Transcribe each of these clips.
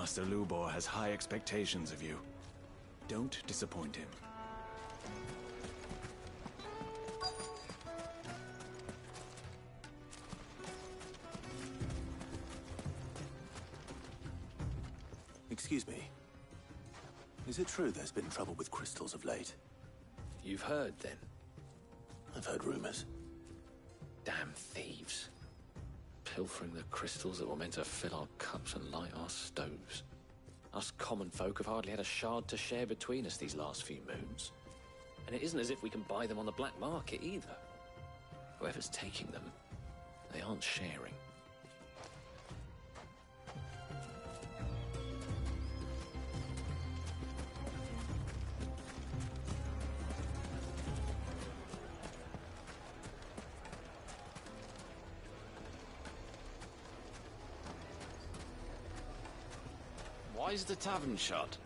Master Lubor has high expectations of you. Don't disappoint him. Excuse me. Is it true there's been trouble with crystals of late? You've heard, then? I've heard rumors. Damn thieves. Pilfering the crystals that were meant to fill our cups and light our stoves. Us common folk have hardly had a shard to share between us these last few moons. And it isn't as if we can buy them on the black market either. Whoever's taking them, they aren't sharing. Why is the tavern shut?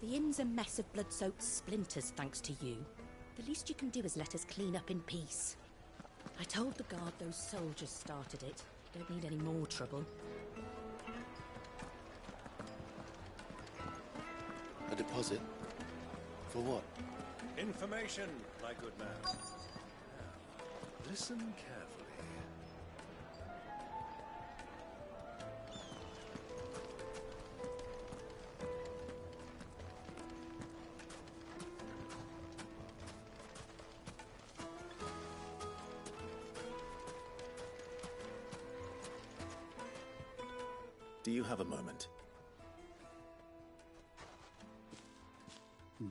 The inn's a mess of blood-soaked splinters, thanks to you. The least you can do is let us clean up in peace. I told the guard those soldiers started it. Don't need any more trouble. A deposit? For what? Information, my good man. Now, listen carefully. Do you have a moment?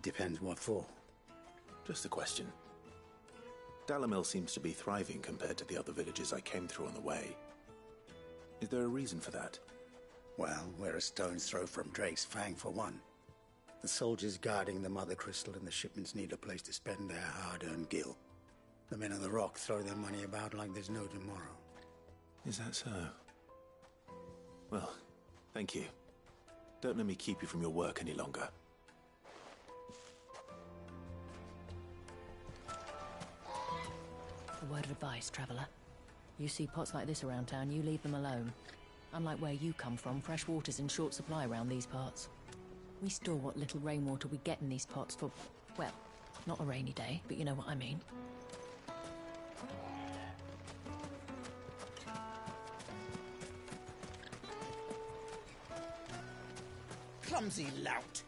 Depends what for. Just a question. Dalamil seems to be thriving compared to the other villages I came through on the way. Is there a reason for that? Well, we're a stone's throw from Drake's Fang, for one. The soldiers guarding the Mother Crystal and the shipments need a place to spend their hard-earned gil. The men of the Rock throw their money about like there's no tomorrow. Is that so? Well, thank you. Don't let me keep you from your work any longer. A word of advice, traveller. You see pots like this around town, you leave them alone. Unlike where you come from, fresh water's in short supply around these parts. We store what little rainwater we get in these pots for, well, not a rainy day, but you know what I mean. Clumsy lout.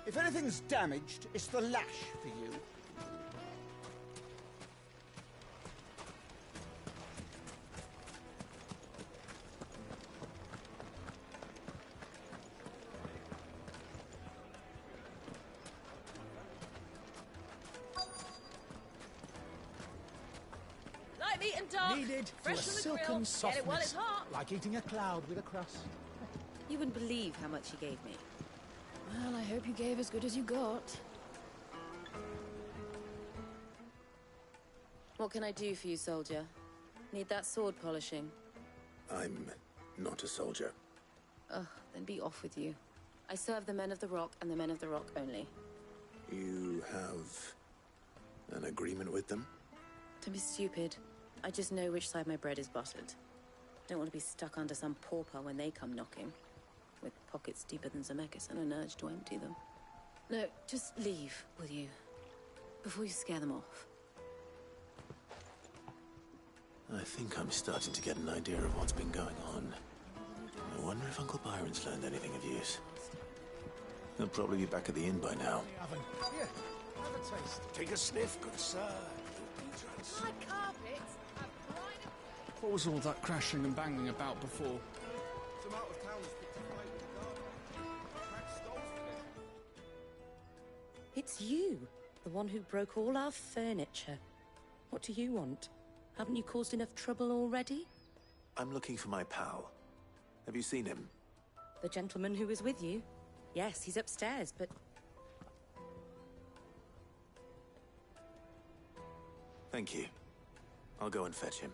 If anything's damaged, it's the lash for you. Light meat and dark. Needed for fresh a from the silken grill. softness. Get it while it's hot. Like eating a cloud with a crust. You wouldn't believe how much he gave me. Well, I hope you gave as good as you got. What can I do for you, soldier? Need that sword polishing? I'm not a soldier. Ugh, then be off with you. I serve the men of the Rock and the men of the Rock only. You have an agreement with them? Don't be stupid. I just know which side my bread is buttered. Don't want to be stuck under some pauper when they come knocking. With pockets deeper than Zemeckis and an urge to empty them. No, just leave, will you? Before you scare them off. I think I'm starting to get an idea of what's been going on. I wonder if Uncle Byron's learned anything of use. He'll probably be back at the inn by now. Here, have a taste. Take a sniff, good sir. My carpets have brine. What was all that crashing and banging about before? Some out of towners picked a fight with the guard. Cracked stones together. It's you, the one who broke all our furniture. What do you want? Haven't you caused enough trouble already? I'm looking for my pal. Have you seen him? The gentleman who was with you? Yes, he's upstairs, but... Thank you. I'll go and fetch him.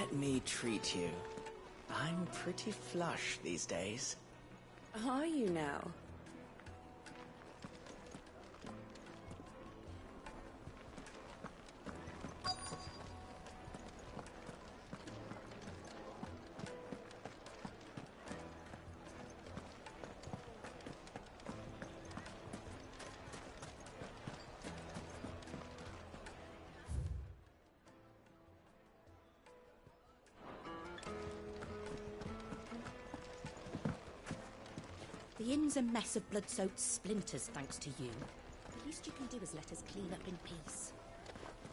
Let me treat you. I'm pretty flush these days. Are you now? The inn's a mess of blood-soaked splinters, thanks to you. The least you can do is let us clean up in peace.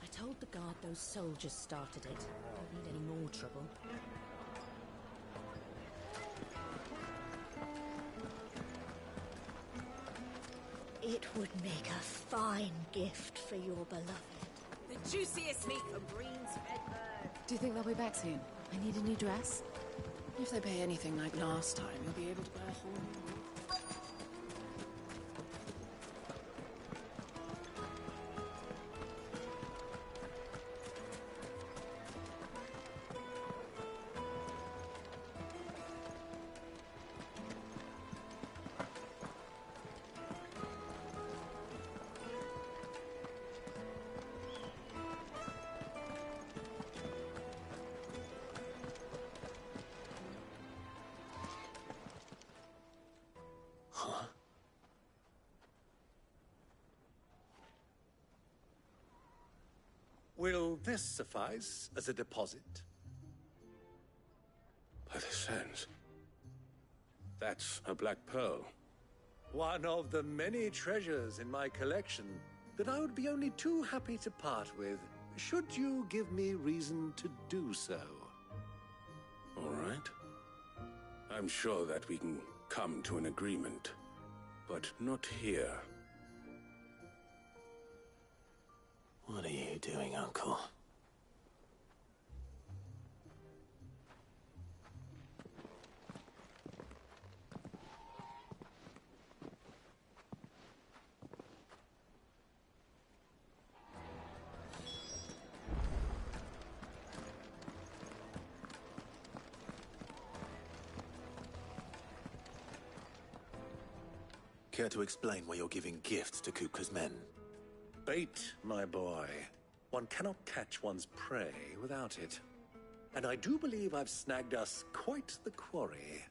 I told the guard those soldiers started it. Don't need any more trouble. It would make a fine gift for your beloved. The juiciest meat from Green's Redbird. Do you think they'll be back soon? I need a new dress. If they pay anything like last time, you'll be able to buy a whole new one. Will this suffice as a deposit? By the sands. That's a black pearl. One of the many treasures in my collection that I would be only too happy to part with, should you give me reason to do so. All right. I'm sure that we can come to an agreement, but not here. What are you doing, Uncle? Care to explain why you're giving gifts to Kupka's men? Bait, my boy. One cannot catch one's prey without it. And I do believe I've snagged us quite the quarry.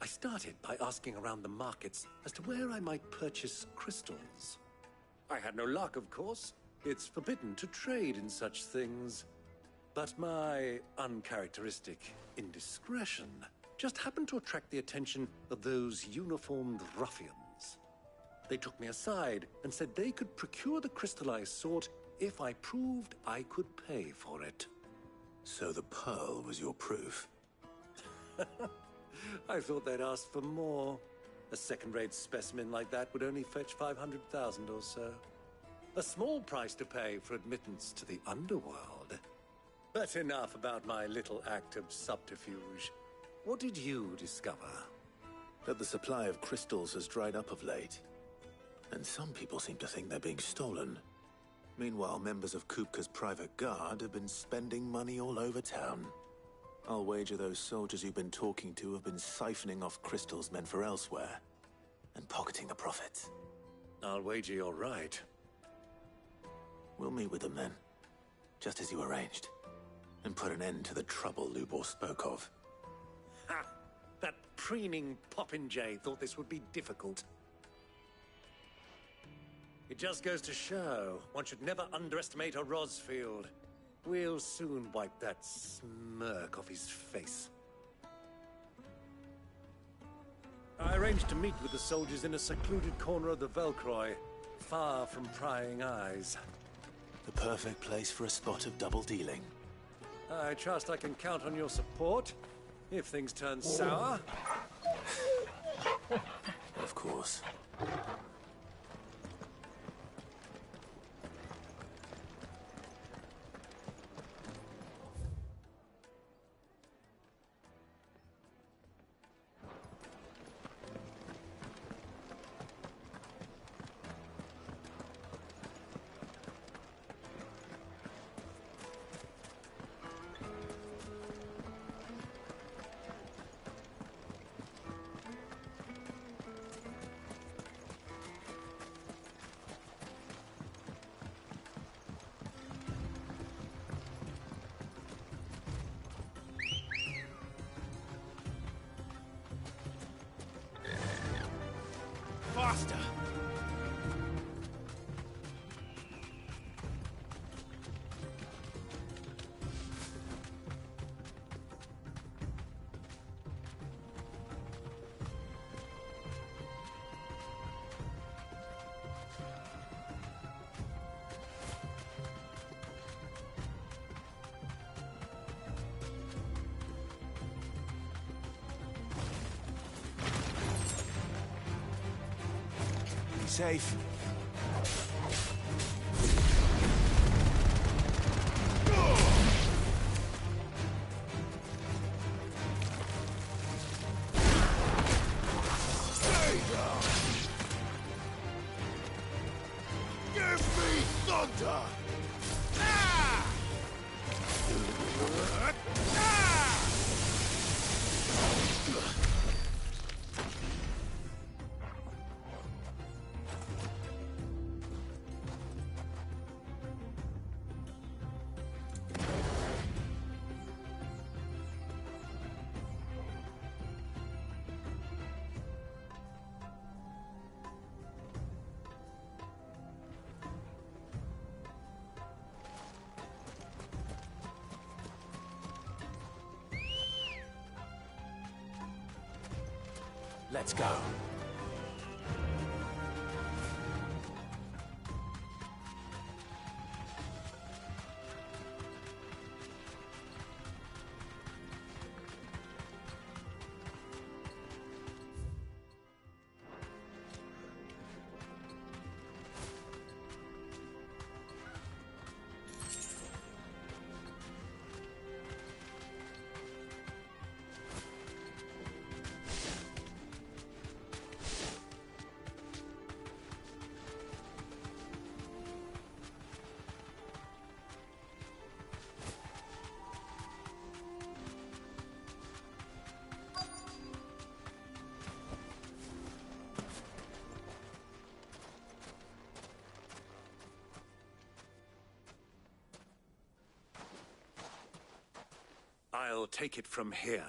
I started by asking around the markets as to where I might purchase crystals. I had no luck, of course. It's forbidden to trade in such things. But my uncharacteristic indiscretion just happened to attract the attention of those uniformed ruffians. They took me aside and said they could procure the crystal I sought if I proved I could pay for it. So the pearl was your proof? I thought they'd asked for more. A second-rate specimen like that would only fetch 500,000 or so. A small price to pay for admittance to the underworld. But enough about my little act of subterfuge. What did you discover? That the supply of crystals has dried up of late. And some people seem to think they're being stolen. Meanwhile, members of Kupka's private guard have been spending money all over town. I'll wager those soldiers you've been talking to have been siphoning off crystals meant for elsewhere, and pocketing the profits. I'll wager you're right. We'll meet with them then, just as you arranged, and put an end to the trouble Lubor spoke of. Ha! That preening popinjay thought this would be difficult. It just goes to show one should never underestimate a Rosfield. We'll soon wipe that smirk off his face. I arranged to meet with the soldiers in a secluded corner of the Velcroy, far from prying eyes. The perfect place for a spot of double dealing. I trust I can count on your support, if things turn sour. Of course. Master. Safe. Stay down. Give me thunder. Ah! Let's go. I'll take it from here.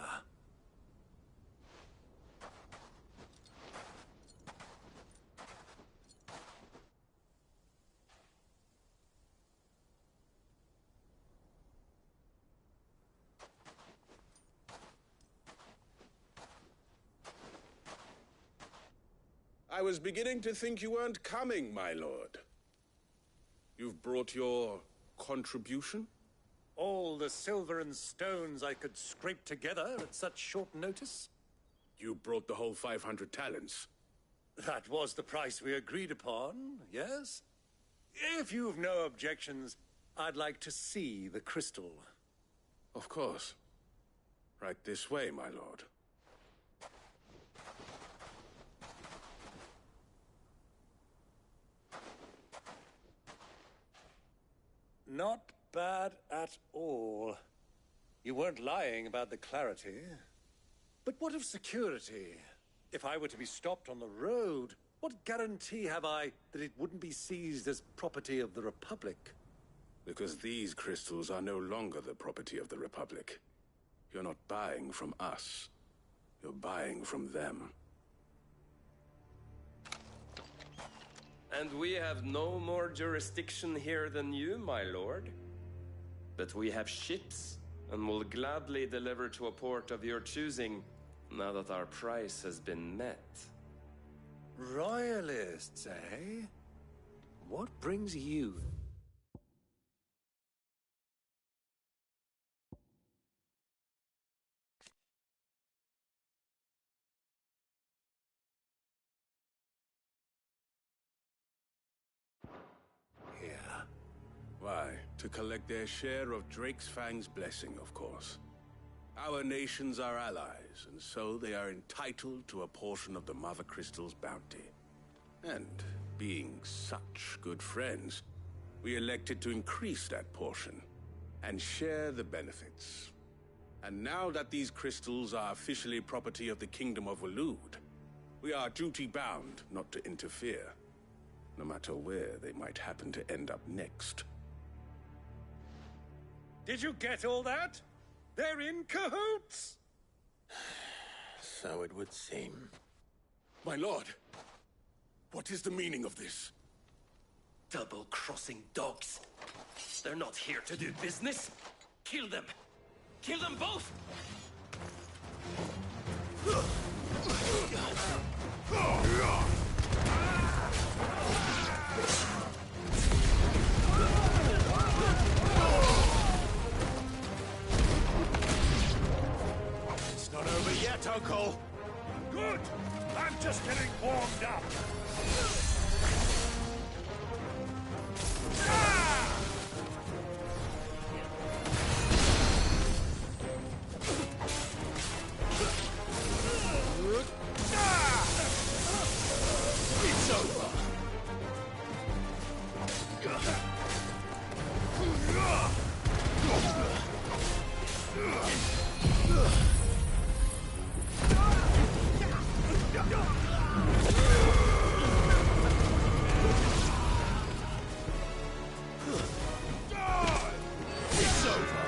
I was beginning to think you weren't coming, my lord. You've brought your contribution? All the silver and stones I could scrape together at such short notice? You brought the whole 500 talents. That was the price we agreed upon, yes? If you've no objections, I'd like to see the crystal. Of course. Right this way, my lord. Not bad at all. You weren't lying about the clarity. But what of security? If I were to be stopped on the road, what guarantee have I that it wouldn't be seized as property of the Republic? Because these crystals are no longer the property of the Republic. You're not buying from us. You're buying from them. And we have no more jurisdiction here than you, my lord. But we have ships, and will gladly deliver to a port of your choosing, now that our price has been met. Royalists, eh? What brings you? Here. Why, to collect their share of Drake's Fang's blessing, of course. Our nations are allies, and so they are entitled to a portion of the Mother Crystal's bounty. And being such good friends, we elected to increase that portion and share the benefits. And now that these crystals are officially property of the Kingdom of Waloed, we are duty-bound not to interfere, no matter where they might happen to end up next. Did you get all that? They're in cahoots! So it would seem. My lord! What is the meaning of this? Double-crossing dogs. They're not here to do business. Kill them. Kill them both! It's not over yet, Uncle. Good! I'm just getting warmed up. It's over. It's over.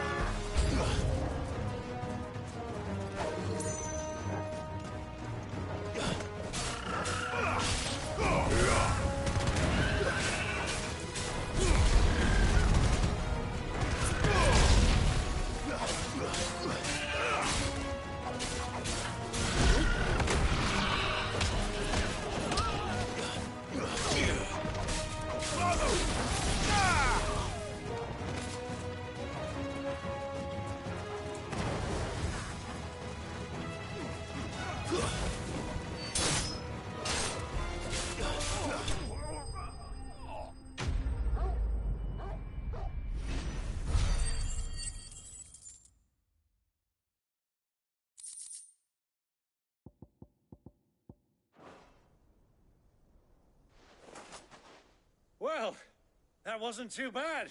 Well, that wasn't too bad.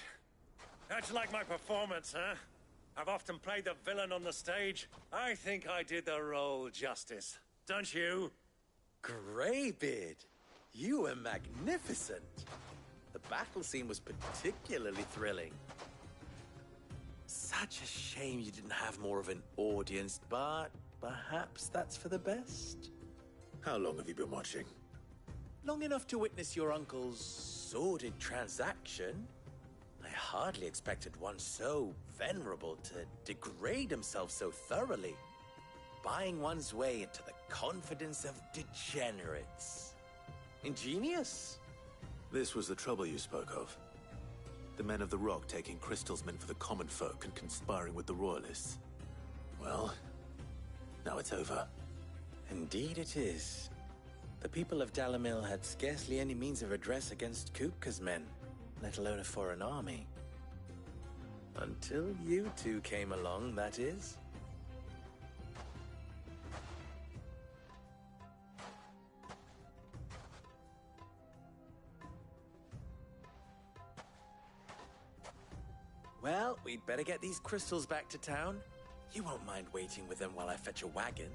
How'd you like my performance, huh? I've often played the villain on the stage. I think I did the role justice. Don't you? Greybeard, you were magnificent. The battle scene was particularly thrilling. Such a shame you didn't have more of an audience, but perhaps that's for the best. How long have you been watching? Long enough to witness your uncle's sordid transaction. I hardly expected one so venerable to degrade himself so thoroughly, buying one's way into the confidence of degenerates. Ingenious. This was the trouble you spoke of. The men of the Rock taking crystals meant for the common folk and conspiring with the Royalists. Well, now it's over. Indeed it is. The people of Dalamil had scarcely any means of redress against Kupka's men, let alone a foreign army. Until you two came along, that is. Well, we'd better get these crystals back to town. You won't mind waiting with them while I fetch a wagon.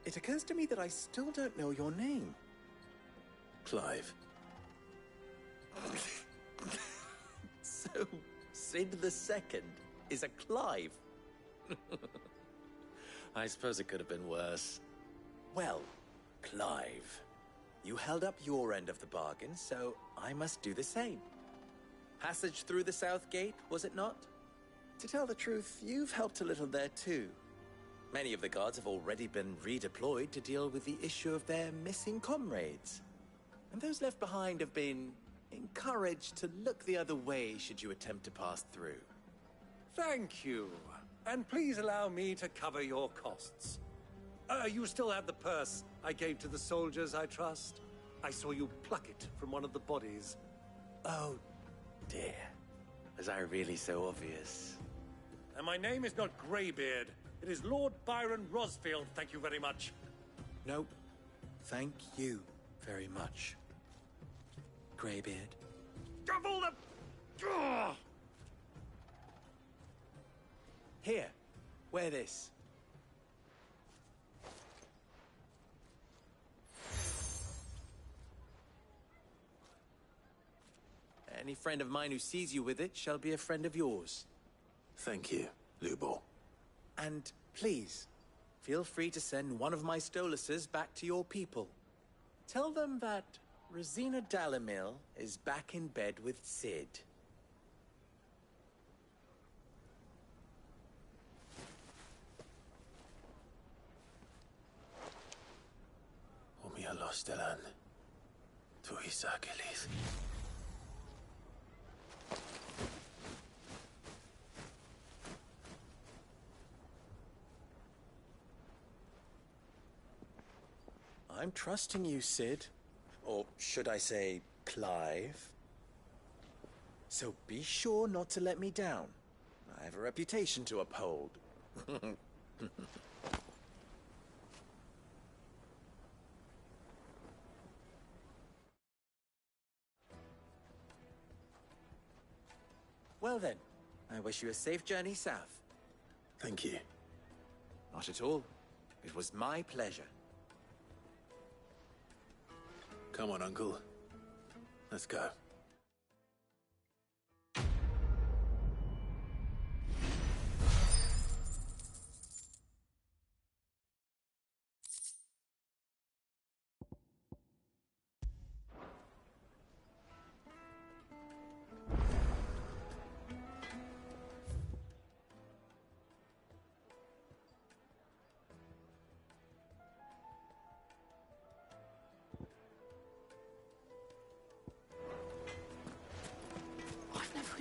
It occurs to me that I still don't know your name. Clive. So, Sid the Second is a Clive? I suppose it could have been worse. Well, Clive, you held up your end of the bargain, so I must do the same. Passage through the South Gate, was it not? To tell the truth, you've helped a little there too. Many of the guards have already been redeployed to deal with the issue of their missing comrades. And those left behind have been encouraged to look the other way should you attempt to pass through. Thank you. And please allow me to cover your costs. You still have the purse I gave to the soldiers, I trust? I saw you pluck it from one of the bodies. Oh, dear. Was I really so obvious? And my name is not Greybeard. It is Lord Byron Rosfield, thank you very much. Nope. Thank you very much, Greybeard. Of all the... Ugh! Here, wear this. Any friend of mine who sees you with it shall be a friend of yours. Thank you, Lubor. And please, feel free to send one of my Stoluses back to your people. Tell them that Rosina Dalamil is back in bed with Sid. Omia Lostelan. Tuisa Achilles. I'm trusting you, Sid. Or should I say, Clive? So be sure not to let me down. I have a reputation to uphold. Well then, I wish you a safe journey south. Thank you. Not at all. It was my pleasure. Come on, Uncle. Let's go.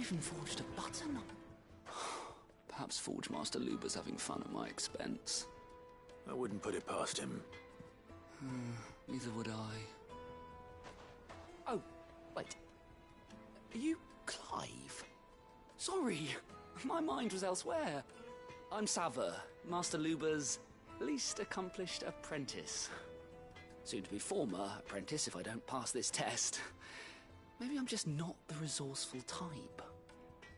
Even forged a button. Perhaps Forge Master Luber's having fun at my expense. I wouldn't put it past him. Neither would I. Oh, wait. Are you Clive? Sorry, my mind was elsewhere. I'm Sava, Master Luber's least accomplished apprentice. Soon to be former apprentice if I don't pass this test. Maybe I'm just not the resourceful type.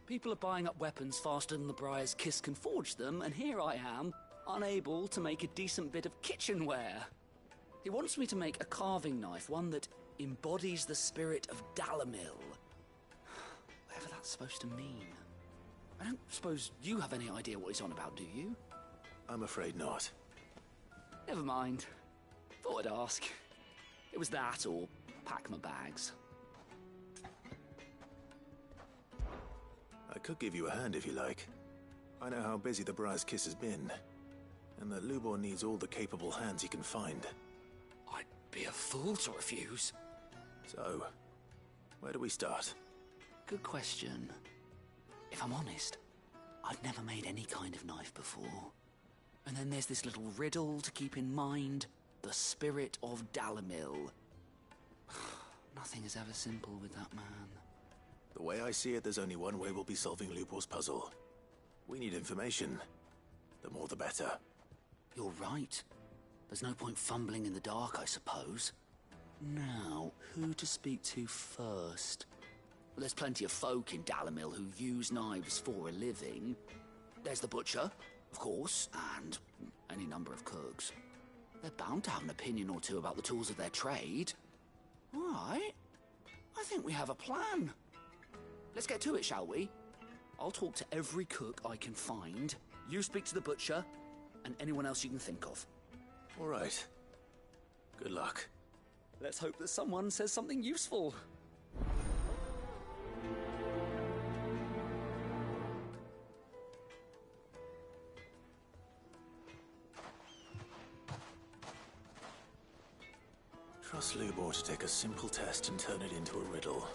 People are buying up weapons faster than the Briar's Kiss can forge them, and here I am, unable to make a decent bit of kitchenware. He wants me to make a carving knife, one that embodies the spirit of Dalamil. Whatever that's supposed to mean. I don't suppose you have any idea what he's on about, do you? I'm afraid not. Never mind. Thought I'd ask. It was that, or pack my bags. I could give you a hand if you like. I know how busy the Briar's Kiss has been, and that Lubor needs all the capable hands he can find. I'd be a fool to refuse. So, where do we start? Good question. If I'm honest, I've never made any kind of knife before. And then there's this little riddle to keep in mind. The spirit of Dalamil. Nothing is ever simple with that man. The way I see it, there's only one way we'll be solving Lubor's puzzle. We need information. The more the better. You're right. There's no point fumbling in the dark, I suppose. Now, who to speak to first? Well, there's plenty of folk in Dalamil who use knives for a living. There's the butcher, of course, and any number of cooks. They're bound to have an opinion or two about the tools of their trade. All right. I think we have a plan. Let's get to it, shall we? I'll talk to every cook I can find. You speak to the butcher, and anyone else you can think of. All right. Good luck. Let's hope that someone says something useful. Trust Lubor to take a simple test and turn it into a riddle.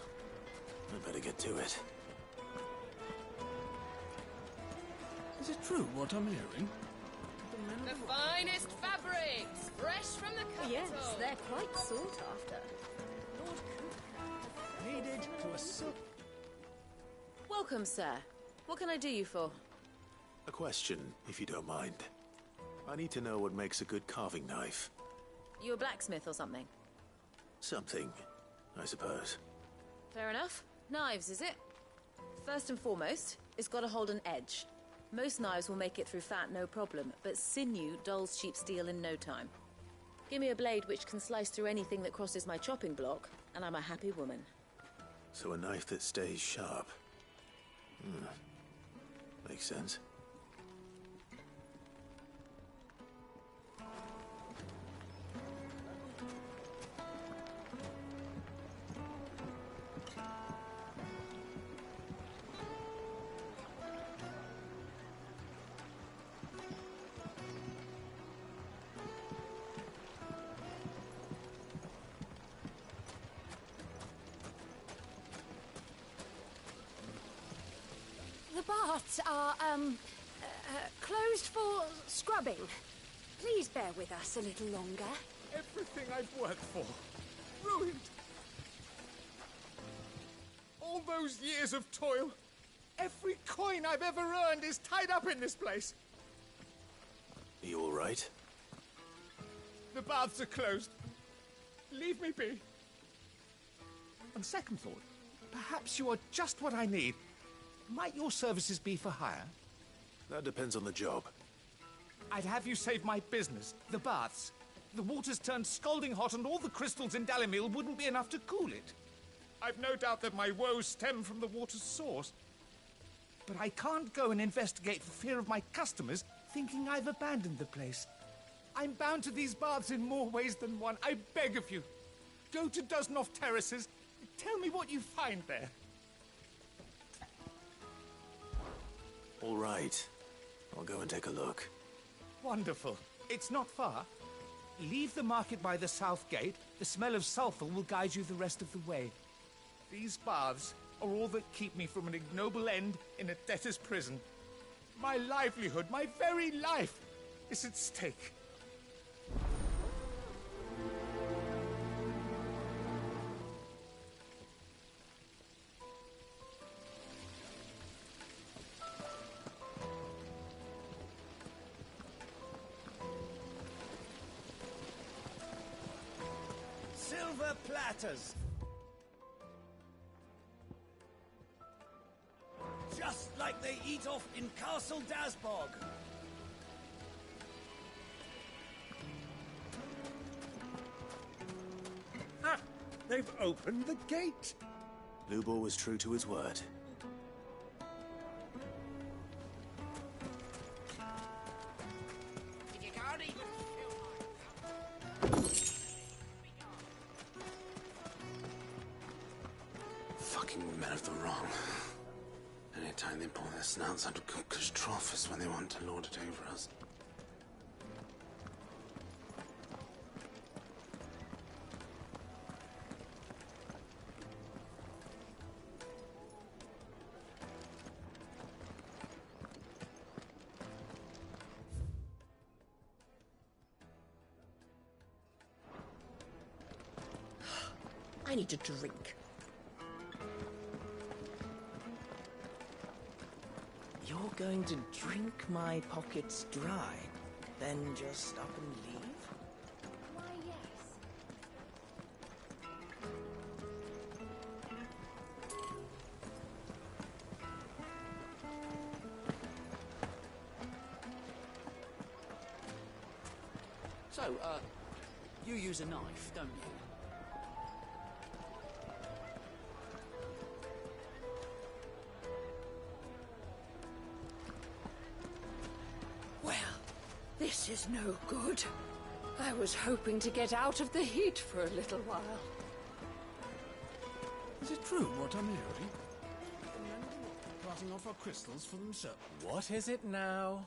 I'd better get to it. Is it true what I'm hearing? The finest fabrics, fresh from the capital. Yes, they're quite sought after. Lord Needed to a silk. Welcome, sir. What can I do you for? A question, if you don't mind. I need to know what makes a good carving knife. You a blacksmith or something? Something, I suppose. Fair enough. Knives, is it? First and foremost, it's got to hold an edge. Most knives will make it through fat, no problem, but sinew dulls cheap steel in no time. Give me a blade which can slice through anything that crosses my chopping block, and I'm a happy woman. So a knife that stays sharp. Makes sense. The baths are, closed for scrubbing. Please bear with us a little longer. Everything I've worked for. Ruined. All those years of toil. Every coin I've ever earned is tied up in this place. Are you all right? The baths are closed. Leave me be. On second thought, perhaps you are just what I need. Might your services be for hire? That depends on the job. I'd have you save my business, the baths. The water's turned scalding hot and all the crystals in Dalimil wouldn't be enough to cool it. I've no doubt that my woes stem from the water's source. But I can't go and investigate for fear of my customers thinking I've abandoned the place. I'm bound to these baths in more ways than one. I beg of you. Go to Dusnoff Terraces. Tell me what you find there. All right. I'll go and take a look. Wonderful. It's not far. Leave the market by the south gate. The smell of sulfur will guide you the rest of the way. These baths are all that keep me from an ignoble end in a debtor's prison. My livelihood, my very life, is at stake. Silver platters. Just like they eat off in Castle Dasbog. Ah, they've opened the gate. Lubor was true to his word. Fucking men of the wrong. Anytime they pull their snouts out of Cook's trough is when they want to lord it over us. I need a drink. You're going to drink my pockets dry, then just up and leave? Why, yes. So, you use a knife, don't you? Well, this is no good. I was hoping to get out of the heat for a little while. Is it true what I'm hearing? The men of the Rock are cutting off our crystals for themselves. What is it now?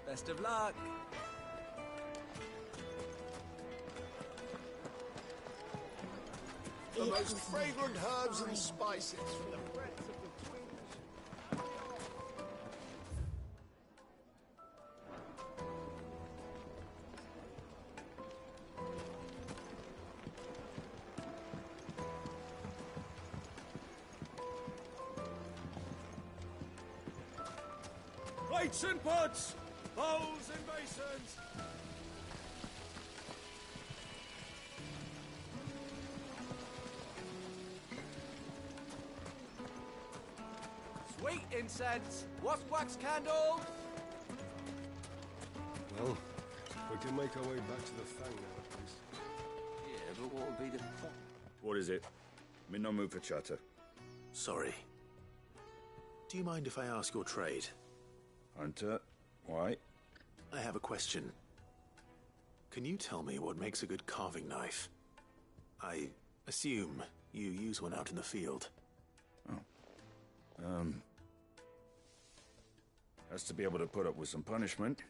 Best of luck. The most fragrant herbs and spices from the breadth of the twins. Plates and pots! Bowls and basins! Sweet incense! Wax candles! Well, we can make our way back to the Fang now, at least. Yeah, but what would be the point? What is it? I'm in no mood for chatter. Sorry. Do you mind if I ask your trade? Hunter, why? I have a question. Can you tell me what makes a good carving knife? I assume you use one out in the field. Has to be able to put up with some punishment.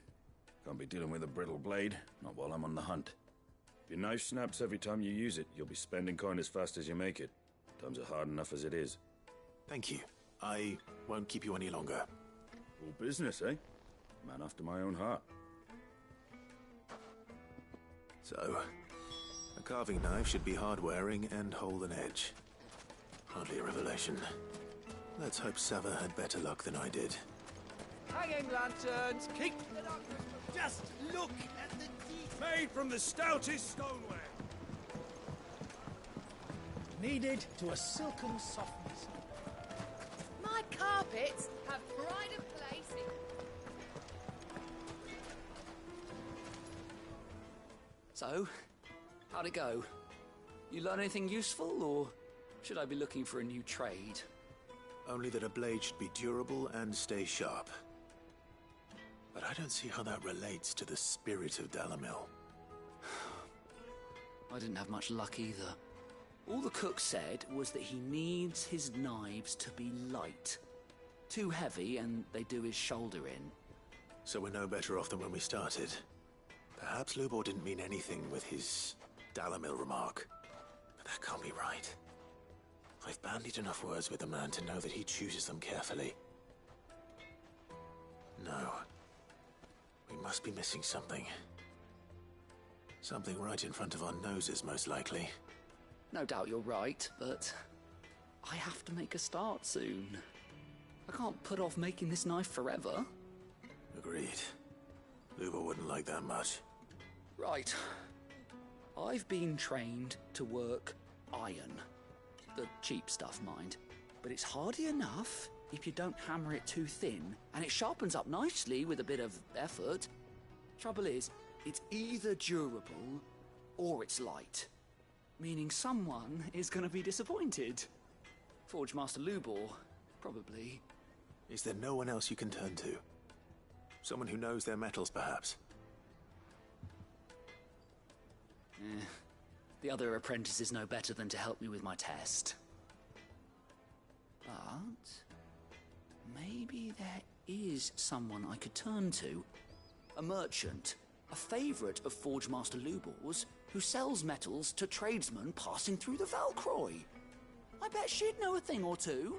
Can't be dealing with a brittle blade, not while I'm on the hunt. If your knife snaps every time you use it, you'll be spending coin as fast as you make it. Times are hard enough as it is. Thank you. I won't keep you any longer. All business, eh? Man after my own heart. So, a carving knife should be hard-wearing and hold an edge. Hardly a revelation. Let's hope Sava had better luck than I did. Hanging lanterns, keep it up. Just look at the teeth. Made from the stoutest stoneware. Kneaded to a silken softness. My carpets have pride of place in... So, how'd it go? You learn anything useful, or should I be looking for a new trade? Only that a blade should be durable and stay sharp. But I don't see how that relates to the spirit of Dalamil. I didn't have much luck either. All the cook said was that he needs his knives to be light. Too heavy and they do his shoulder in. So we're no better off than when we started. Perhaps Lubor didn't mean anything with his Dalamil remark. But that can't be right. I've bandied enough words with the man to know that he chooses them carefully. No. We must be missing something. Something right in front of our noses, most likely. No doubt you're right, but I have to make a start soon. I can't put off making this knife forever. Agreed. Lubor wouldn't like that much. Right. I've been trained to work iron. The cheap stuff, mind. But it's hardy enough if you don't hammer it too thin, and it sharpens up nicely with a bit of effort. Trouble is, it's either durable or it's light. Meaning someone is going to be disappointed. Forge Master Lubor, probably. Is there no one else you can turn to? Someone who knows their metals, perhaps? The other apprentices know better than to help me with my test. But maybe there is someone I could turn to. A merchant, a favourite of Forge Master Lubor's, who sells metals to tradesmen passing through the Valcroy. I bet she'd know a thing or two.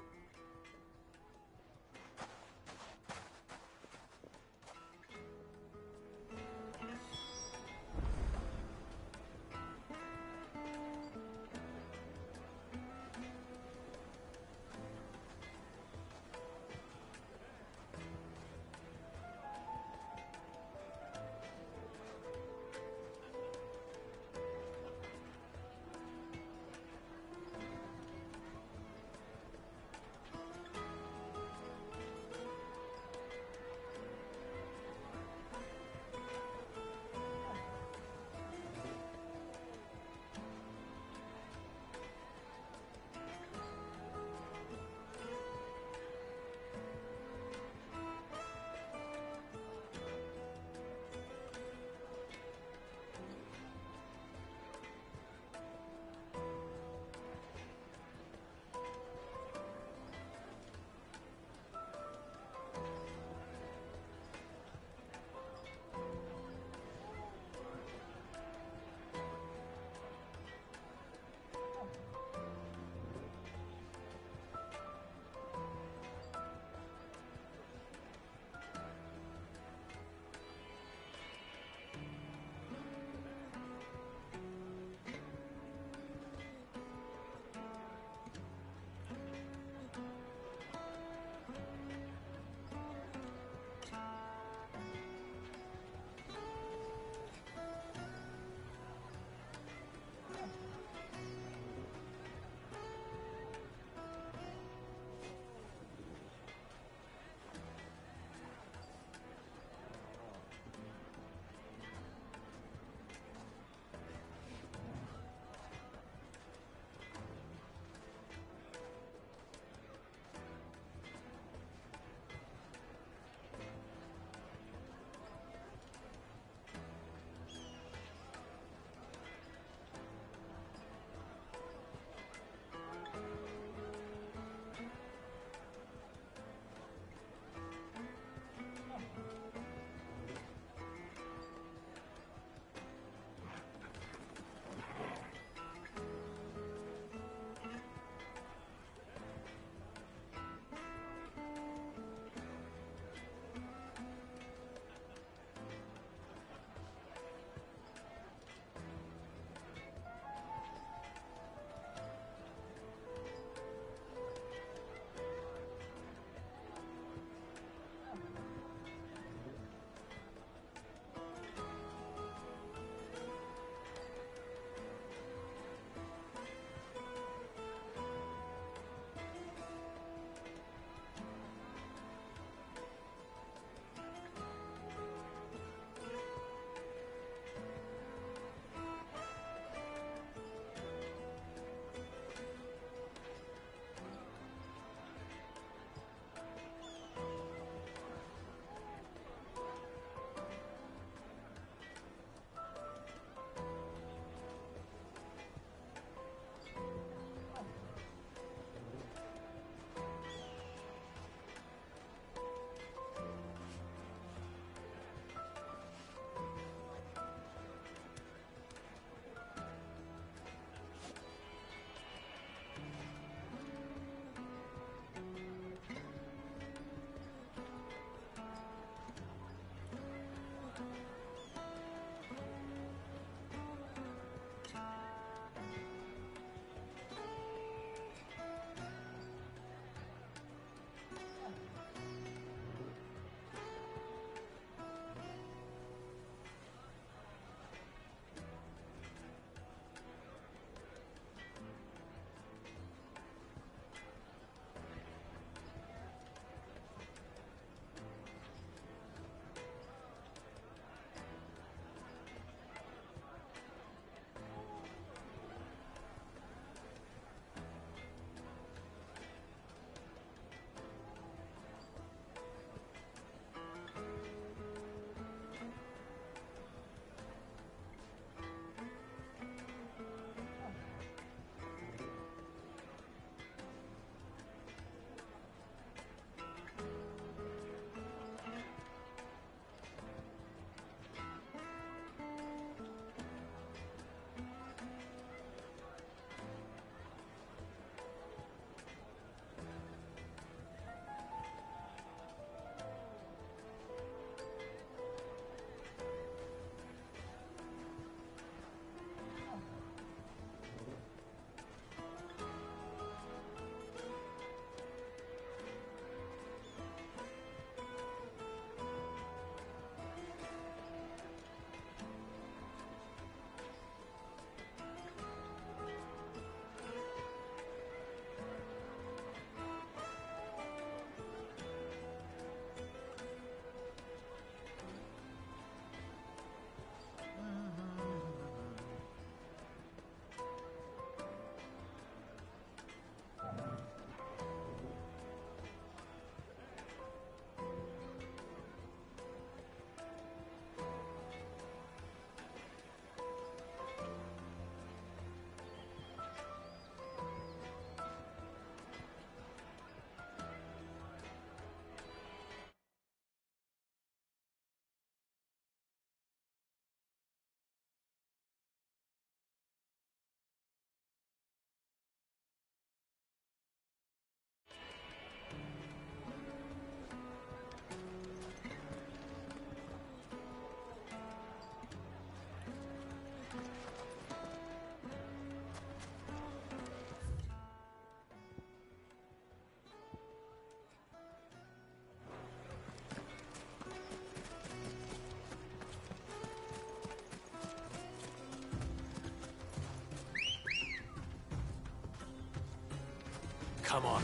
Come on.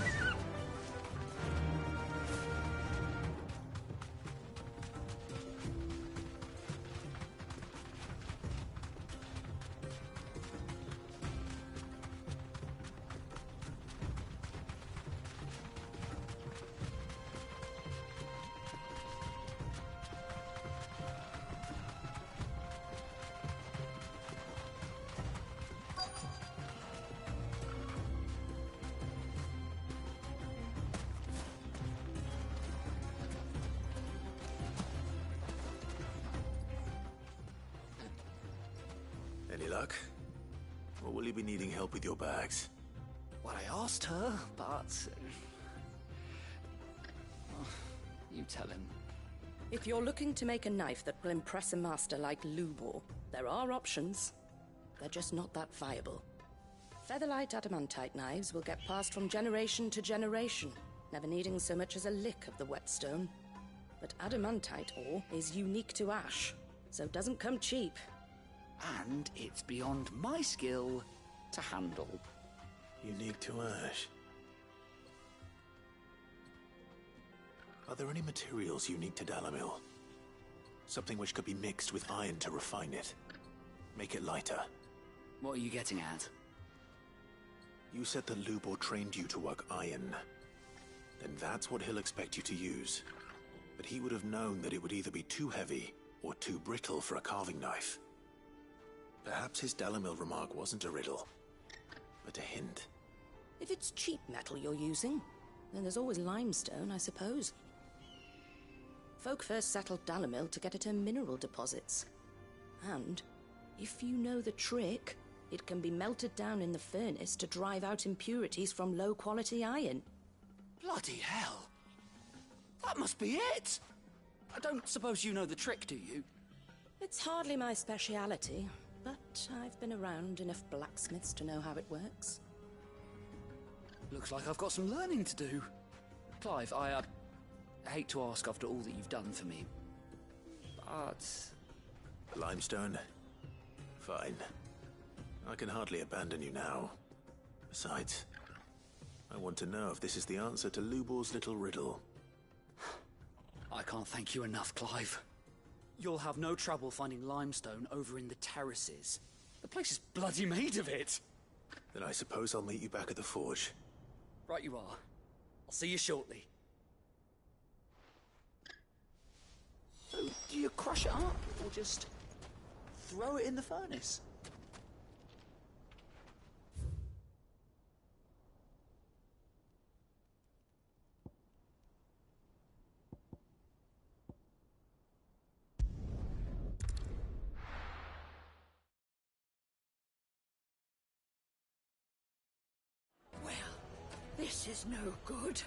Any luck? Or will you be needing help with your bags? Well, I asked her, but... you tell him. If you're looking to make a knife that will impress a master like Lubor, there are options. They're just not that viable. Featherlight adamantite knives will get passed from generation to generation, never needing so much as a lick of the whetstone. But adamantite ore is unique to ash, so it doesn't come cheap. And it's beyond my skill to handle. Unique to ash. Are there any materials unique to Dalamil? Something which could be mixed with iron to refine it. Make it lighter. What are you getting at? You said that Lubor trained you to work iron. Then that's what he'll expect you to use. But he would have known that it would either be too heavy or too brittle for a carving knife. Perhaps his Dalamil remark wasn't a riddle, but a hint. If it's cheap metal you're using, then there's always limestone, I suppose. Folk first settled Dalamil to get at her mineral deposits. And, if you know the trick, it can be melted down in the furnace to drive out impurities from low-quality iron. Bloody hell! That must be it! I don't suppose you know the trick, do you? It's hardly my speciality, but I've been around enough blacksmiths to know how it works. Looks like I've got some learning to do. Clive, I hate to ask after all that you've done for me, but... Limestone? Fine. I can hardly abandon you now. Besides, I want to know if this is the answer to Lubor's little riddle. I can't thank you enough, Clive. You'll have no trouble finding limestone over in the terraces. The place is bloody made of it. Then I suppose I'll meet you back at the forge. Right you are. I'll see you shortly. So, do you crush it up, or just throw it in the furnace? This is no good.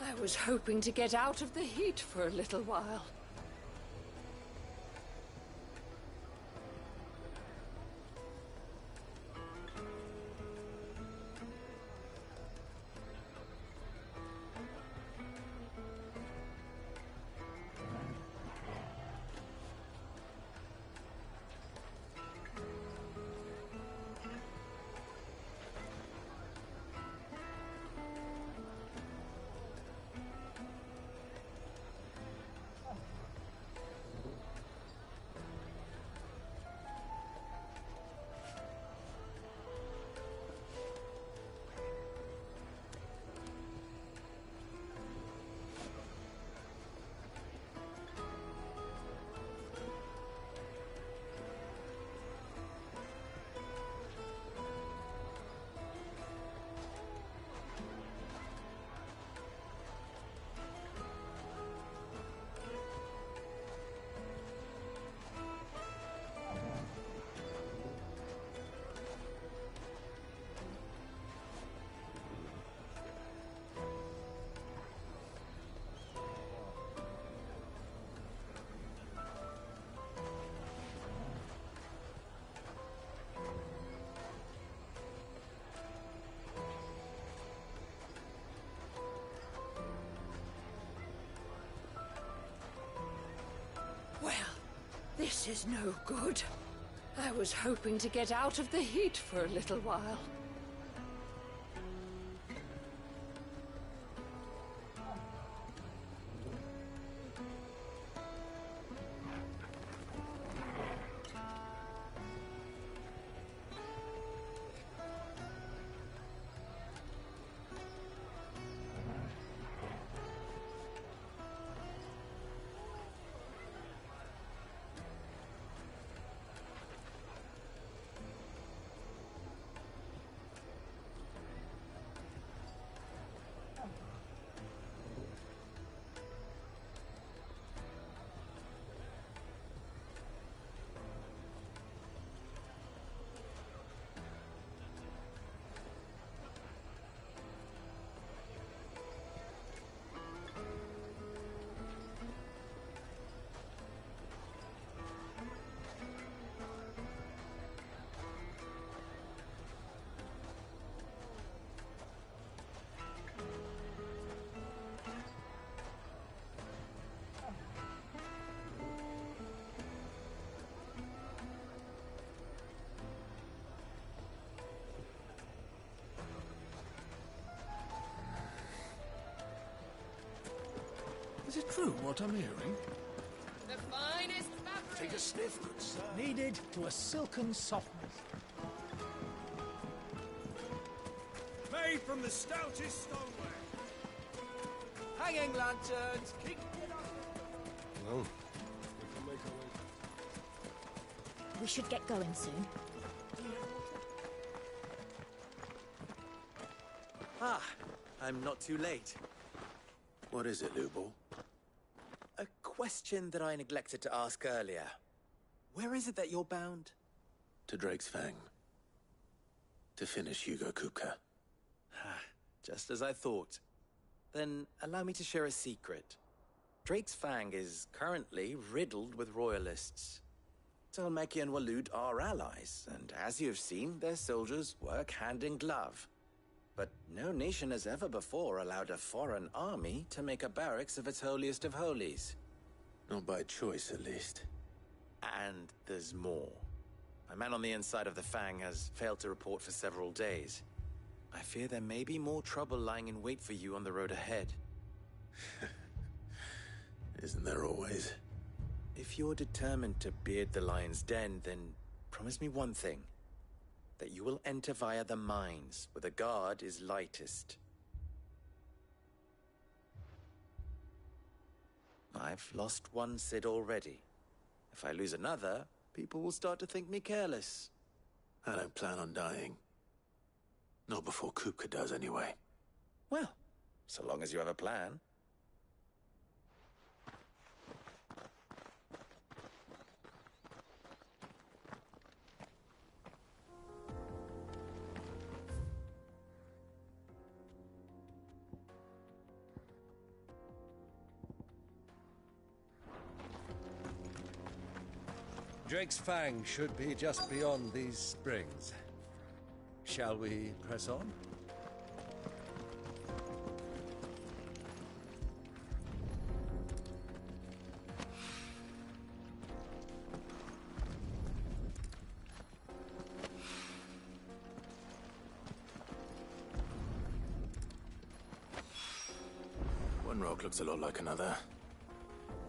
I was hoping to get out of the heat for a little while. This is no good. I was hoping to get out of the heat for a little while. true what I'm hearing? The finest fabric. Take a sniff, good sir. Kneaded to a silken softness. Made from the stoutest stoneware. Hanging lanterns. Keep Well, we can make our way. We should get going soon. Ah, I'm not too late. What is it, Lubal? A question that I neglected to ask earlier. Where is it that you're bound? To Drake's Fang. To finish Hugo Kupka. Just as I thought. Then allow me to share a secret. Drake's Fang is currently riddled with royalists. Talmeki and Walud are allies, and as you've seen, their soldiers work hand in glove. But no nation has ever before allowed a foreign army to make a barracks of its holiest of holies. Not by choice, at least. And there's more. A man on the inside of the Fang has failed to report for several days. I fear there may be more trouble lying in wait for you on the road ahead. Isn't there always? If you're determined to beard the lion's den, then promise me one thing. That you will enter via the mines, where the guard is lightest. I've lost one Cid already. If I lose another, people will start to think me careless. I don't plan on dying. Not before Kupka does, anyway. Well, so long as you have a plan. Drake's Fang should be just beyond these springs. Shall we press on? One rock looks a lot like another.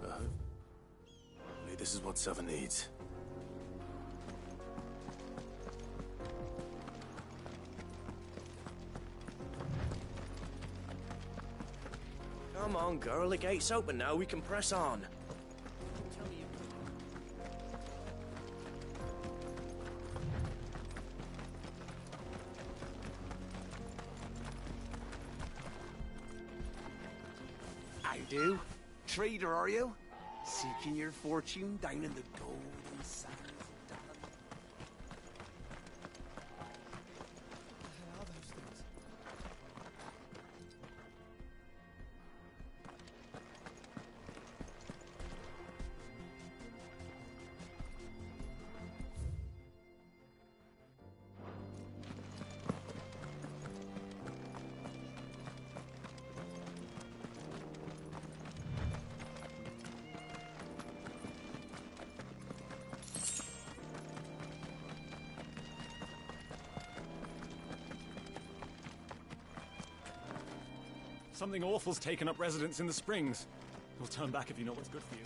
Only this is what Sava needs. Come on, girl. The gate's open now. We can press on. I do. Trader, are you? Seeking your fortune down in the golden sands of Dublin? Something awful's taken up residence in the springs. You'll turn back if you know what's good for you.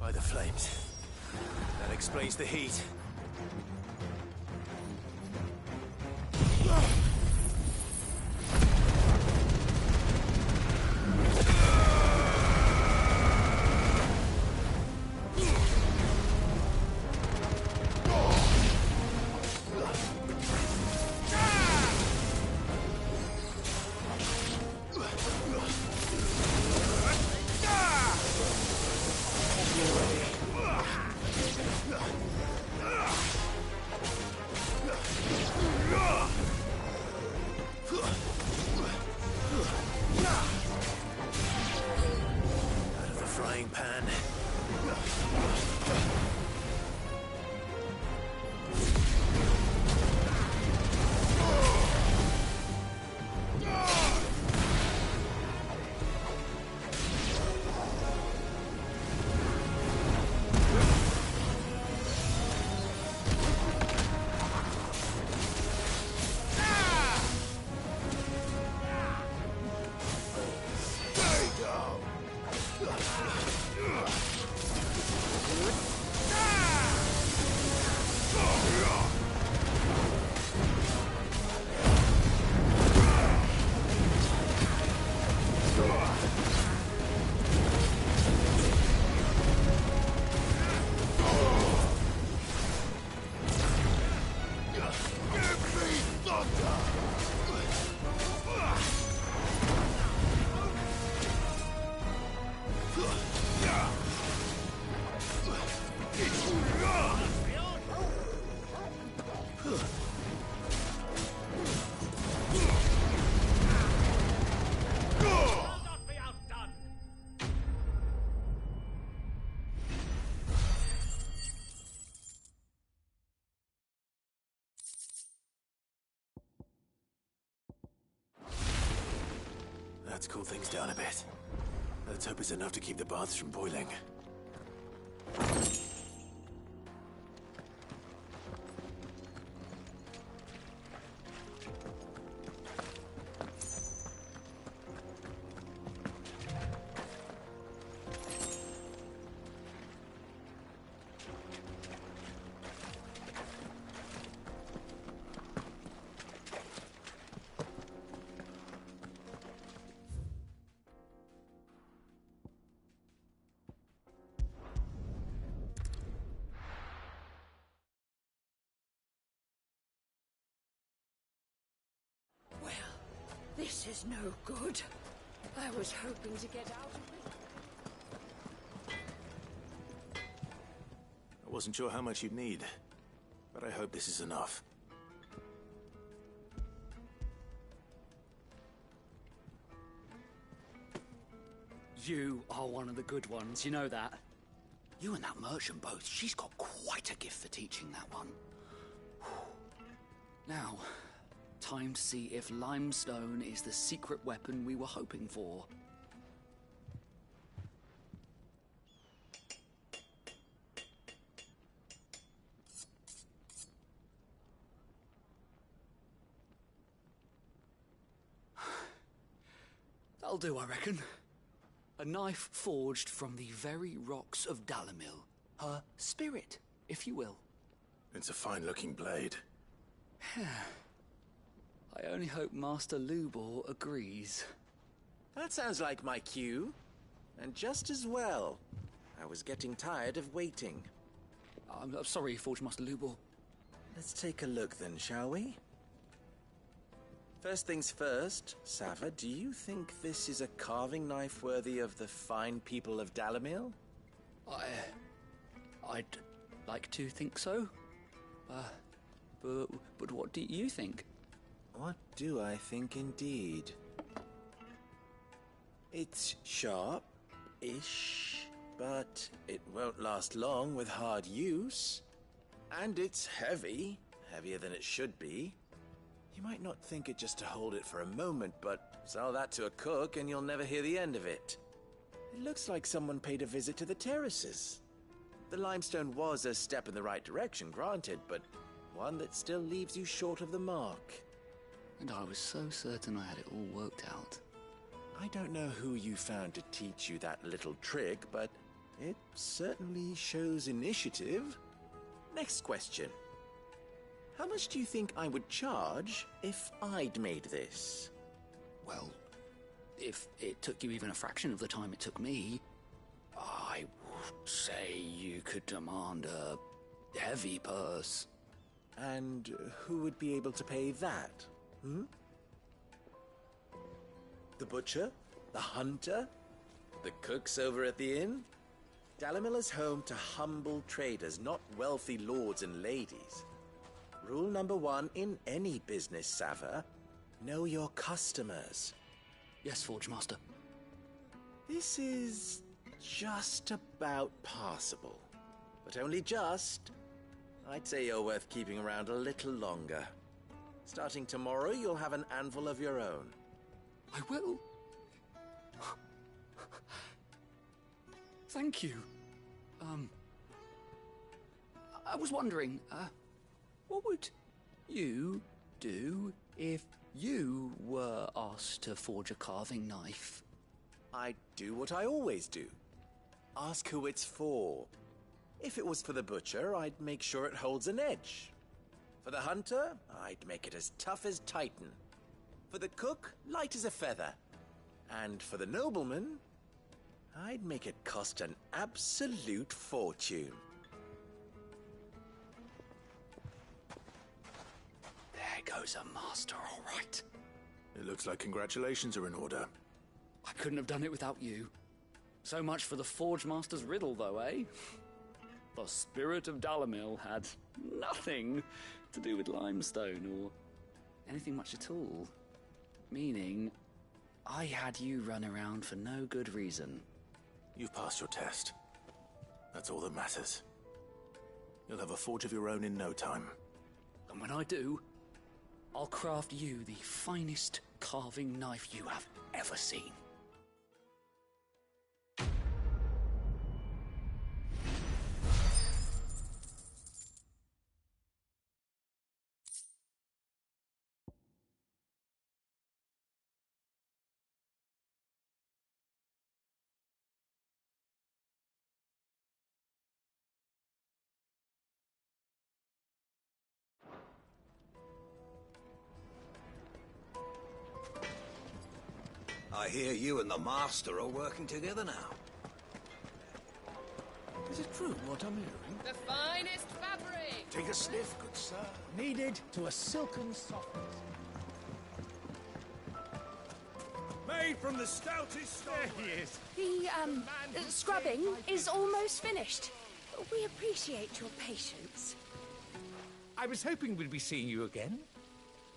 By the flames. That explains the heat. frying pan. Let's cool things down a bit. Let's hope it's enough to keep the baths from boiling. This is no good. I was hoping to get out of it. I wasn't sure how much you'd need, but I hope this is enough. You are one of the good ones, you know that? You and that merchant both, she's got quite a gift for teaching that one. Now, time to see if limestone is the secret weapon we were hoping for. That'll do, I reckon. A knife forged from the very rocks of Dalamil. Her spirit, if you will. It's a fine-looking blade. I only hope Master Lubor agrees. That sounds like my cue. And just as well. I was getting tired of waiting. I'm sorry, Forge Master Lubor. Let's take a look then, shall we? First things first, Sava, do you think this is a carving knife worthy of the fine people of Dalamil? I'd like to think so. But what do you think? What do I think indeed? It's sharp-ish, but it won't last long with hard use. And it's heavy, heavier than it should be. You might not think it just to hold it for a moment, but sell that to a cook and you'll never hear the end of it. It looks like someone paid a visit to the terraces. The limestone was a step in the right direction, granted, but one that still leaves you short of the mark. And I was so certain I had it all worked out. I don't know who you found to teach you that little trick, but it certainly shows initiative. Next question. How much do you think I would charge if I'd made this? Well, if it took you even a fraction of the time it took me, I would say you could demand a heavy purse. And who would be able to pay that? The butcher? The hunter? The cooks over at the inn? Dalamil is home to humble traders, not wealthy lords and ladies. Rule number 1 in any business, Sava. Know your customers. Yes, Forge Master. This is just about passable. But only just. I'd say you're worth keeping around a little longer. Starting tomorrow, you'll have an anvil of your own. I will. Thank you. I was wondering, what would you do if you were asked to forge a carving knife? I'd do what I always do. Ask who it's for. If it was for the butcher, I'd make sure it holds an edge. For the hunter, I'd make it as tough as Titan. For the cook, light as a feather. And for the nobleman, I'd make it cost an absolute fortune. There goes a master, all right. It looks like congratulations are in order. I couldn't have done it without you. So much for the Forge Master's riddle, though, eh? The spirit of Dalamil had nothing to do with limestone or anything much at all. Meaning, I had you run around for no good reason. You've passed your test. That's all that matters. You'll have a forge of your own in no time. And when I do, I'll craft you the finest carving knife you have ever seen. I hear you and the Master are working together now. Is it true what I'm hearing? The finest fabric! Take a sniff, good sir. Kneaded to a silken softness. Made from the stoutest stone. There he is. The scrubbing is almost finished. We appreciate your patience. I was hoping we'd be seeing you again.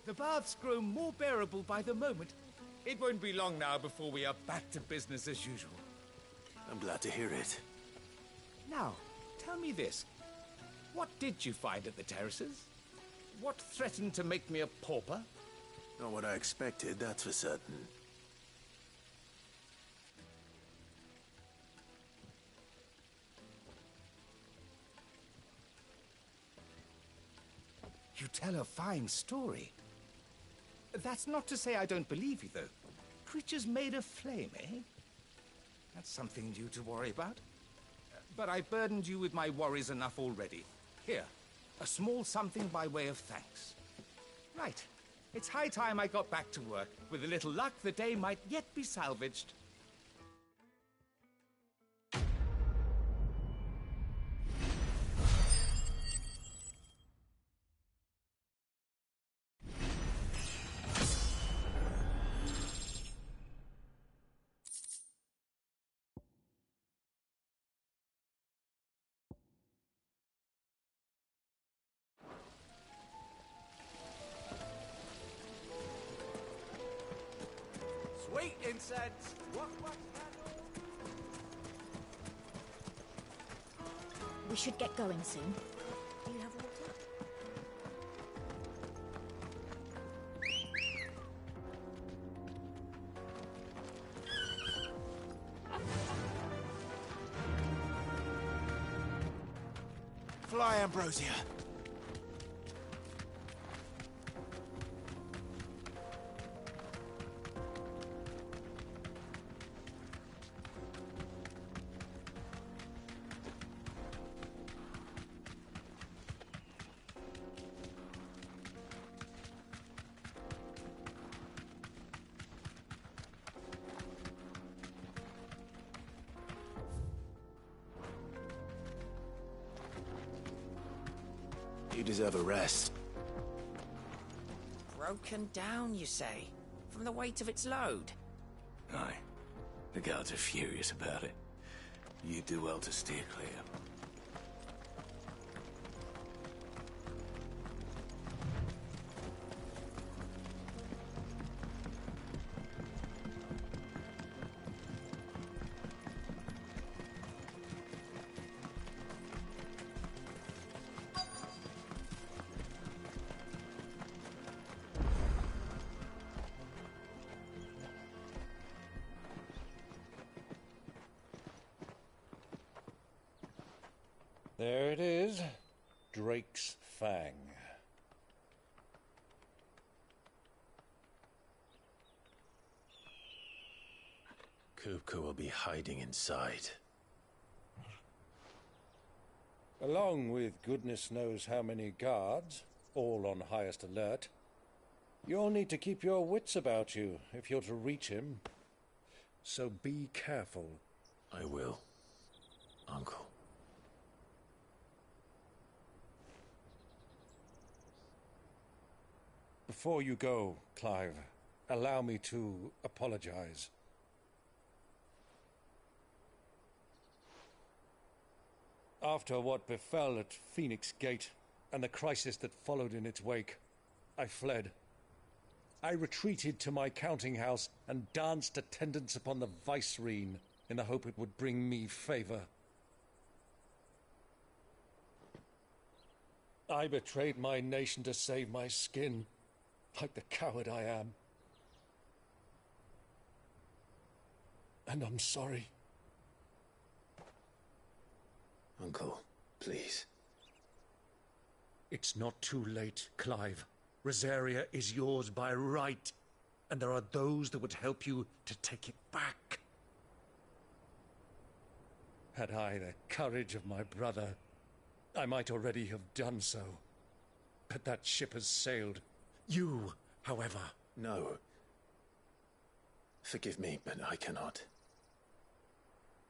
The baths grow more bearable by the moment. It won't be long now before we are back to business as usual. I'm glad to hear it. Now, tell me this. What did you find at the terraces? What threatened to make me a pauper? Not what I expected, that's for certain. You tell a fine story. That's not to say I don't believe you, though. Creatures made of flame, eh? That's something new to worry about. But I've burdened you with my worries enough already. Here, a small something by way of thanks. Right. It's high time I got back to work. With a little luck, the day might yet be salvaged. Sweet incense. What candle? We should get going soon. Do you have water? Fly, Ambrosia. You deserve a rest. Broken down, you say? From the weight of its load? Aye. The guards are furious about it. You do well to steer clear. There it is. Drake's Fang. Kupka will be hiding inside. Along with goodness knows how many guards, all on highest alert. You'll need to keep your wits about you if you're to reach him. So be careful. I will, Uncle. Before you go, Clive, allow me to apologize. After what befell at Phoenix Gate and the crisis that followed in its wake, I fled. I retreated to my counting house and danced attendance upon the vicereine in the hope it would bring me favor. I betrayed my nation to save my skin, like the coward I am. And I'm sorry. Uncle, please. It's not too late, Clive. Rosaria is yours by right, and there are those that would help you to take it back. Had I the courage of my brother, I might already have done so. But that ship has sailed. You, however... No. Forgive me, but I cannot.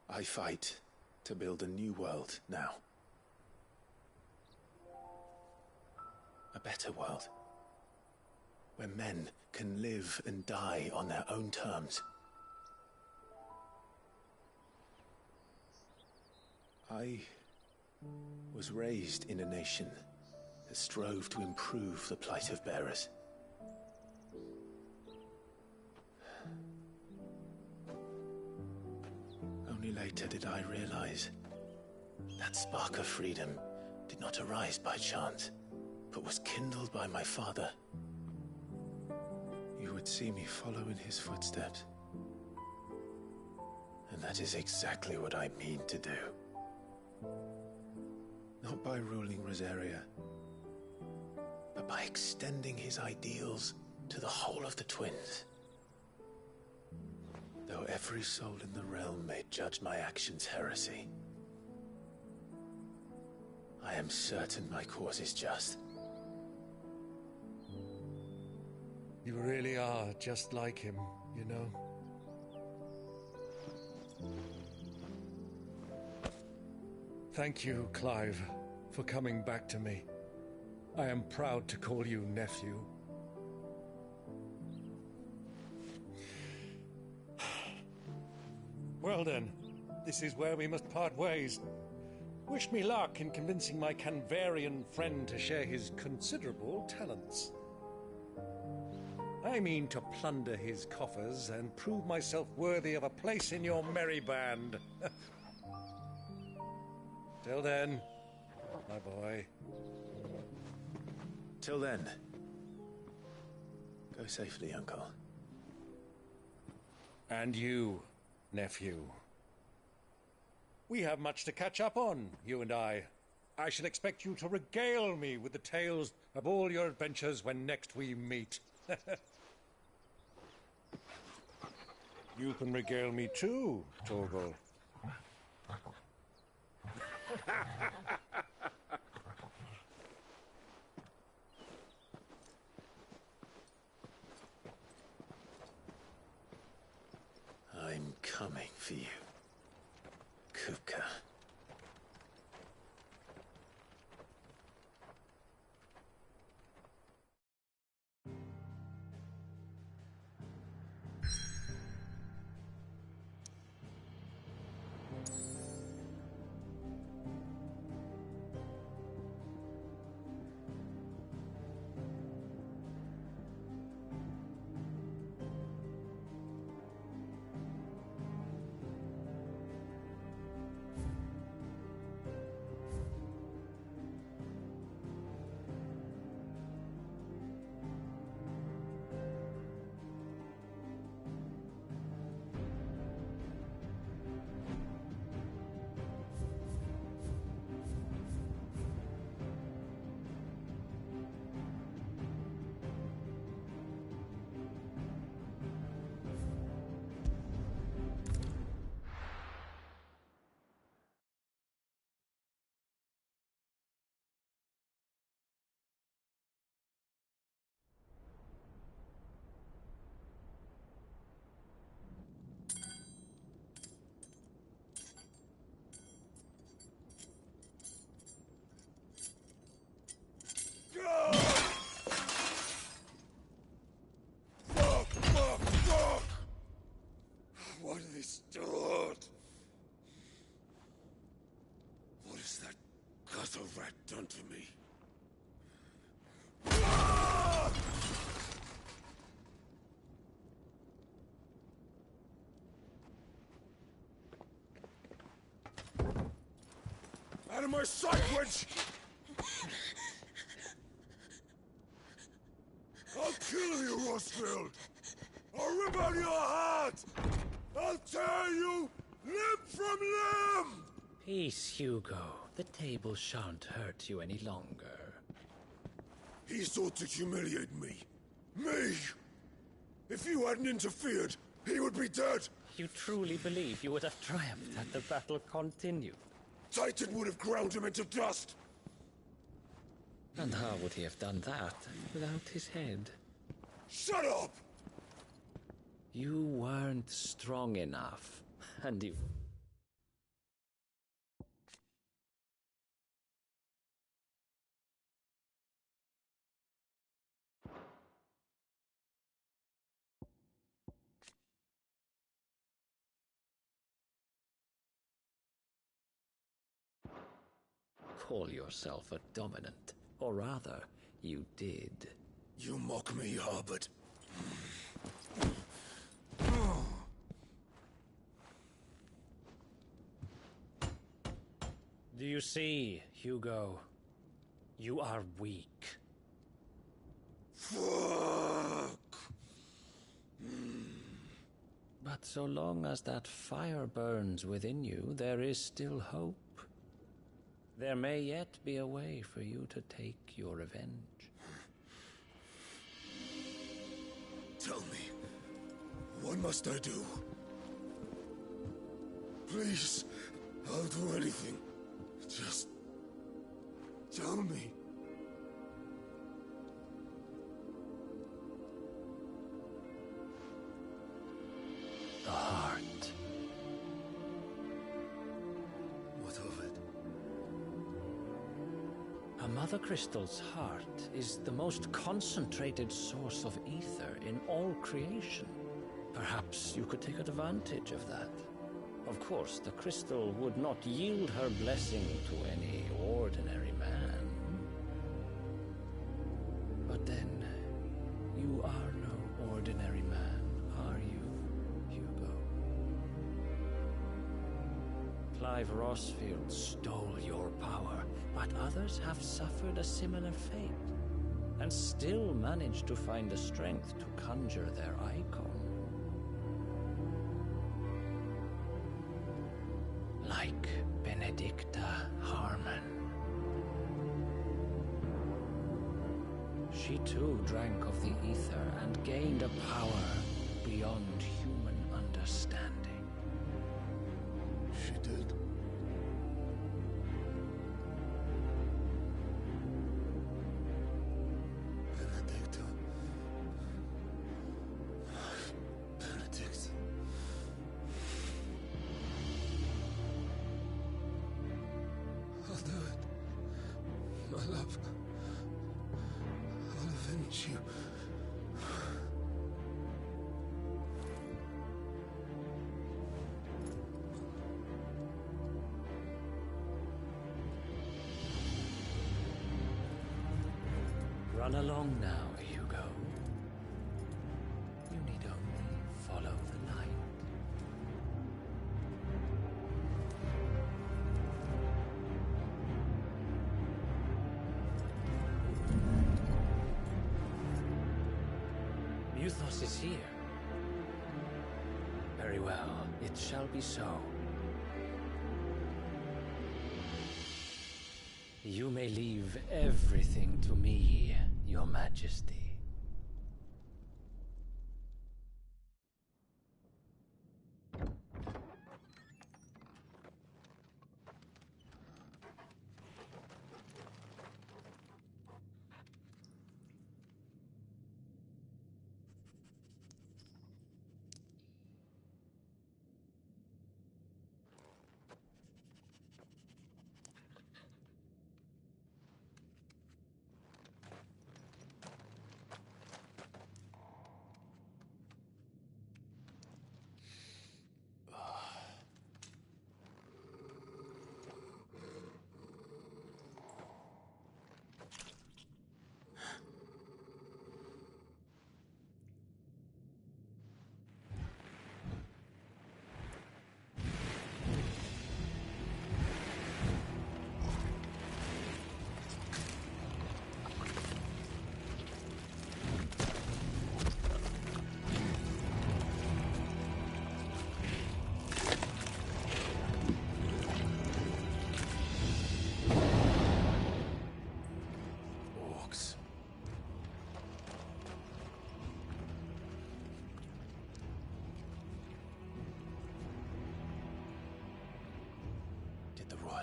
I fight to build a new world now. A better world. Where men can live and die on their own terms. I was raised in a nation that strove to improve the plight of bearers. Only later did I realize that spark of freedom did not arise by chance, but was kindled by my father. You would see me follow in his footsteps. And that is exactly what I mean to do. Not by ruling Rosaria, but by extending his ideals to the whole of the Twins. Though every soul in the realm may judge my actions heresy, I am certain my cause is just. You really are just like him, you know. Thank you, Clive, for coming back to me. I am proud to call you nephew. Well then, this is where we must part ways. Wish me luck in convincing my Canvarian friend to share his considerable talents. I mean to plunder his coffers and prove myself worthy of a place in your merry band. Till then, my boy. Till then. Go safely, Uncle. And you, nephew. We have much to catch up on, you and I. I shall expect you to regale me with the tales of all your adventures when next we meet. You can regale me too, Torgal. I'm coming for you, Kupka. rat done to me? Out of my sight, wench! I'll kill you, Rosfield! I'll rip out your heart! I'll tear you limb from limb! Peace, Hugo. The table shan't hurt you any longer. He sought to humiliate me. Me! If you hadn't interfered, he would be dead! You truly believe you would have triumphed had the battle continued? Titan would have ground him into dust! And how would he have done that without his head? Shut up! You weren't strong enough, and you... Call yourself a dominant, or rather, you did. You mock me, Harbert. Do you see, Hugo? You are weak. Fuck! But so long as that fire burns within you, there is still hope. There may yet be a way for you to take your revenge. Tell me, what must I do? Please, I'll do anything. Just tell me. The heart. What of it? A Mother Crystal's heart is the most concentrated source of ether in all creation. Perhaps you could take advantage of that. Of course, the crystal would not yield her blessing to any ordinary man. But then, you are no ordinary man, are you, Hugo? Clive Rosfield stole your power, but others have suffered a similar fate, and still managed to find the strength to conjure their icon. Like Benedicta Harmon. She too drank of the ether and gained a power beyond human understanding. She did. Benedicta. Benedict. I'll do it. My love. I'll avenge you. Run along now, Hugo. You need only follow the light. Muthos is here. Very well, it shall be so. You may leave everything to me, Your Majesty.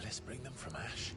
Alice bring them from Ash?